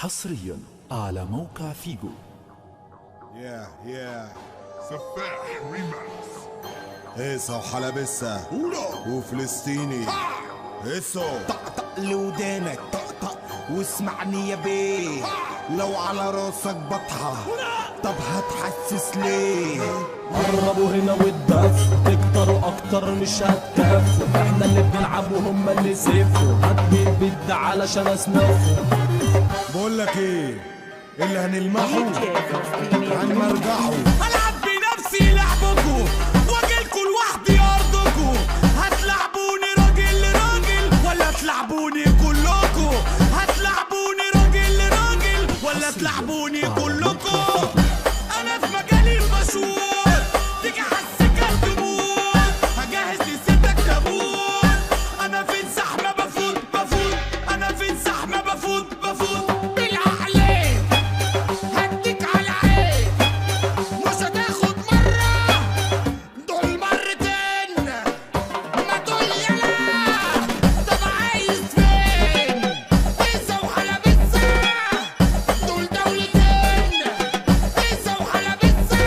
حصريا على موقع فيجو. سفاح ريماكس. هيصة وحلبسة وفلسطيني. هيصة طقطق لودانك طقطق واسمعني يا بيه. لو على راسك بطحة طب هتحسس ليه؟ قربوا هنا والدف تكتروا اكتر مش هتكفوا. احنا اللي بنلعب وهم اللي سيفوا. هدي البيت ده علشان اسنفوا. بقولك ايه اللي هنلمحه هنمرجحه. هلعب بنفسي لعبكوا واجيلكوا لوحدي ارضكوا. هتلعبوني راجل لراجل ولا تلعبوني كلكوا؟ هتلعبوني راجل لراجل ولا تلعبوني كلكوا؟ انا في مجالي المشهور تيجي حسكة تموت. هجهز لستك تابوت. انا في الزحمة بفوت انا في الزحمة بفوت بالعقلين. هديك على عين مش هتاخد مرة دول مرتين. ما تقول يلا طب عايز فين؟ بيتزا وحلبسة دول دولتين. بيتزا وحلبسة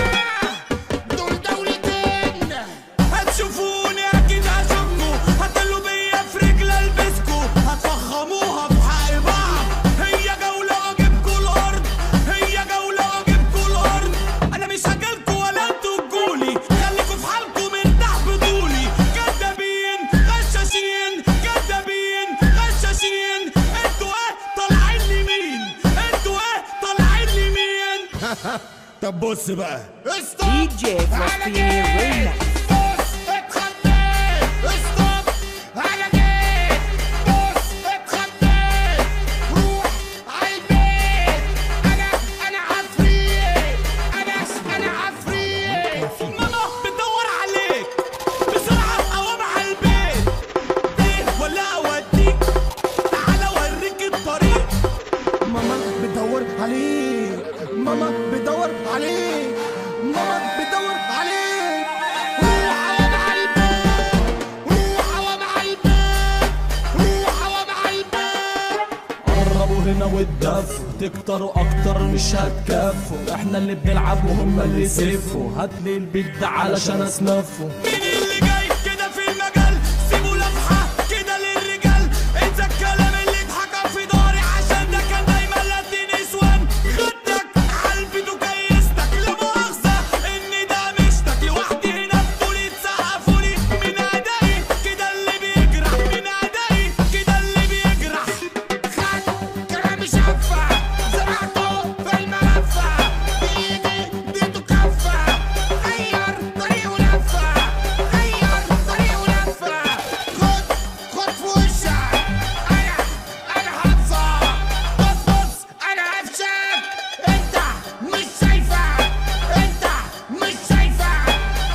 دول دولتين. هتشوفوني اكيد هشوفكوا. هتقلوا بيا في رجل البسكوا. هتفخموها في حق بعض. هي جولة واجيبكوا الارض. هي جولة واجيبكوا الارض. انا مش هجيلكوا ولا انتوا تجولي. خليكوا في حالكوا مرتاح بطولي. كدابين غشاشين كدابين غشاشين. انتوا ايه طالعين لي مين؟ انتوا ايه طالعين لي مين؟ طب بص بقى DJ Frospini Remix. بص اتخضيت استوب انا جيت. بص اتخضيت روح عالبيت. انا عفريت. انا عفريت. ماما بتدور عليك بسرعة قوام عالبيت. ايه ولا اوديك تعالى اوريك الطريق. ماما بتدور عليك. ماما بتدور عليك. ماما بتدور عليك. روح قوام عالبيت. روح قوام عالبيت. روح قوام عالبيت. قربوا هنا والدف تكتروا اكتر مش هتكفوا. احنا اللي بنلعب وهم اللي سيفوا. هاتلي البيت ده علشان اسنفوا. مين اللي جاي كده في المجال؟ سيبوا لفحة كده للرجال. انسى الكلام اللي اتحكى في داري عشان ده كان دايما لاتي نسوان. خدتك عالبيت وكيستك لا مؤاخذة ان ده مشتك. لوحدي هنا بطولي تسقفولي من اعدائي كده اللي بيجرح. من اعدائي كده اللي بيجرح. خد كلامي شفة زرعته في الملفة. بايدي اديته كفة. غير طريق ولفة. غير طريق ولفة. خد في وشك. انا هتصاب. بص انا هفشك. انت مش شايفة. انت مش شايفة.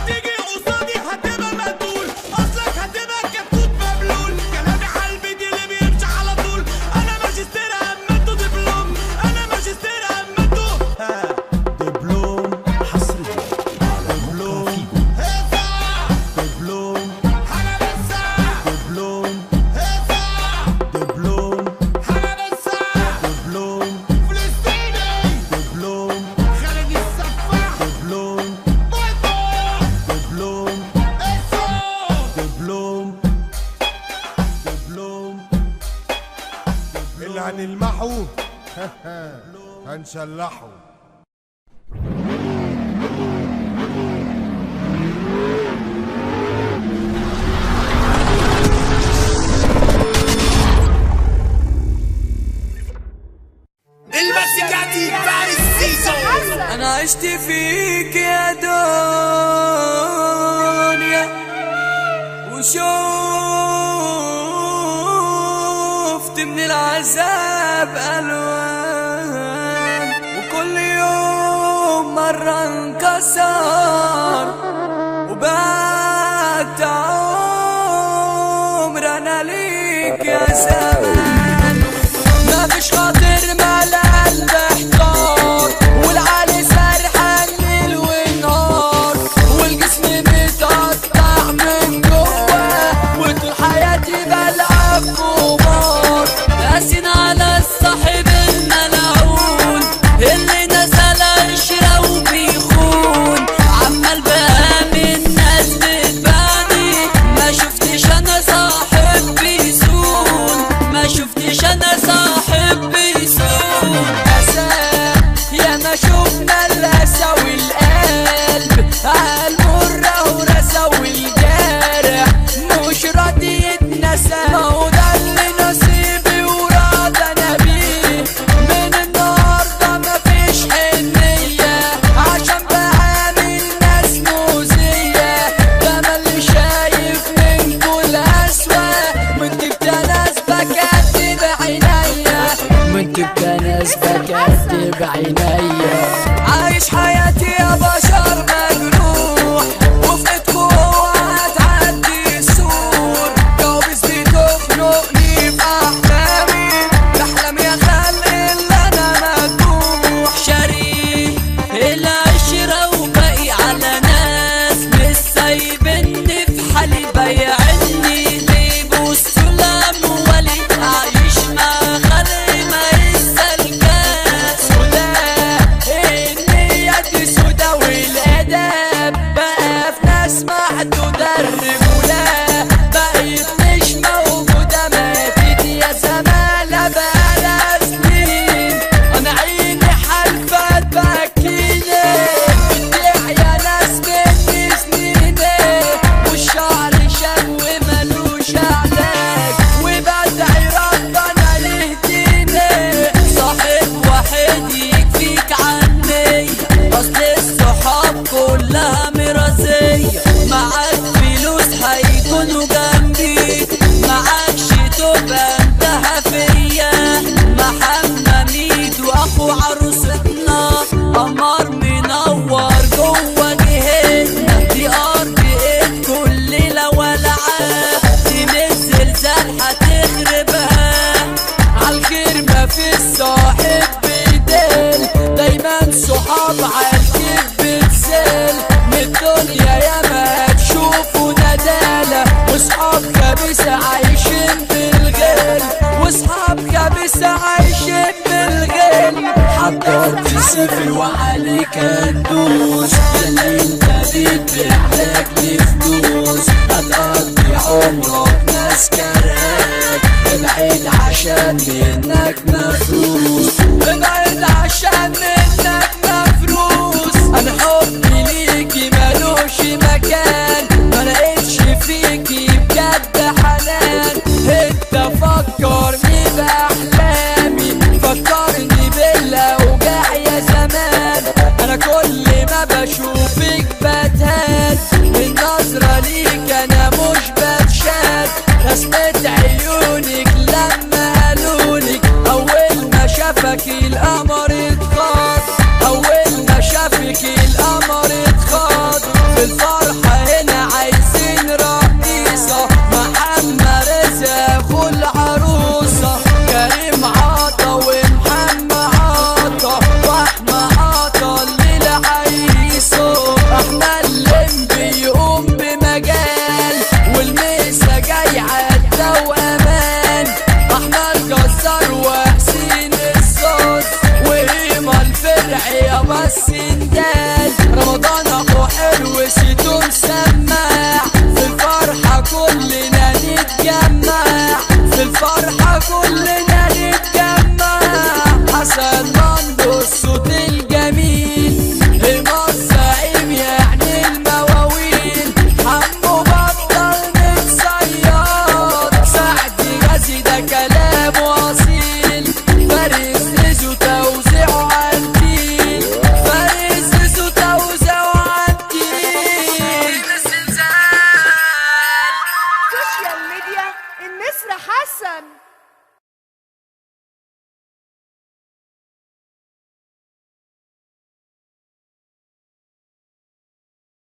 تيجي قصادي هتبقى مقتول. اصلك هتبقى كتكوت مبلول. كلامي عالبيت اللي بيمشي على طول. انا ماجستير همته دبلوم. انا ماجستير همته دبلوم. حصريا على موقع فيجو. هيصة دبلوم. حلبسة دبلوم. هيصة دبلوم. حلبسة دبلوم. فلسطيني دبلوم. خالد السفاح دبلوم. بويبو دبلوم. هيصة دبلوم. دبلوم. اللي هنلمحه هنشلحه. المسكاتي فارس سيزو. انا عشت فيك يا دنيا وشوفت من العذاب الوان. وكل يوم مرة انكسر وبعد عمر انا ليك يا زمان. ما فيش خاطر مال قلب احتار. والعالي سرحان ليل ونهار. والجسم متقطع من جوه. وطول حياتي بلعب قمار. قاسين على الصاحب الملعب. بعينيا. عايش حياتي يا بشر مجروح، وفي ايدكوا اوعى تعدي السور. كوابيس بتخنقني في احلامي، بحلم يا خلق اللي انا مجروح. شاري العشرة وباقي على ناس مش سايبني في حالي بايعني. بيبصوا لأموالي أعيش مع خلق ما يسالكاش. النية دي سودا والآداب بقى في ناس محدودة. الرجولة بقيت مش موجودة، ماتت يا زمالة بقالها سنين. أنا عيني حالفة تبكيني، بتضيع يا ناس مني سنيني. والشعر شكوى ملوش علاج، وبدعي ربنا يهديني. صاحب واحد يكفيك عني، أصل الصحاب كلها مرازية. معاك فلوس هيكونوا جنبي، معاكش تبقى انتهى فيا. محمد ميدو أخو عروستنا، قمر منور جوا جهتنا. دي أرض إيد كل ليلة ولعة، دي مش زلزال هتخربها. عالخير مفيش صاحب بيدل، دايما صحاب عالكيف بتسل. من الدنيا ياما هتشوفوا ندالة، وصحاب خبيثة عايشين بالغل، وصحاب خبيثة عايشين بالغل. حضرت سيفي وعليك هتدوس، اللي انت بتحتاج لفلوس. هتقضي عمرك ناس كرهاك، ابعد عشان منك مفلوس، ابعد عشان منك مفلوس. انا حبي ليكي ملوش مكان، ملقتش فيكي بجد حنان. انت فكرني باحلامي، فكرني بالاوجاع يا زمان. انا كل ما بشوفك بتهان، من نظرة ليك انا مش بتشاد. رسمة عيونك لما قالولك، اول ما شافك القمر اتخاض، اول ما شافك القمر اتخاض. في الفرحة هنا عايزين رقيصة، محمد رزق اخو العروسة. كريم عطا ومحمد عطا، واحمد عطا الليلة عيسو. احنا اللي بيقوم بمجال، والميسة جاي عدى وامان. احمد جزار وحسين الصوت، وإيما الفرع يا بس ندال. رمضان اخو حلو سيتو مسمع، في الفرحة كلنا نتجمع، في الفرحة كلنا نتجمع. حسن مندو الصوت الجميل، إيما الزعيم يعني المواويل. حمو بطل متصياد، سعد غازي ده كلام واصيل. فارس زيزو توزيعه عالتيل، فارس زيزو توزيعه عالتيل. سوشيال ميديا النسر حسن.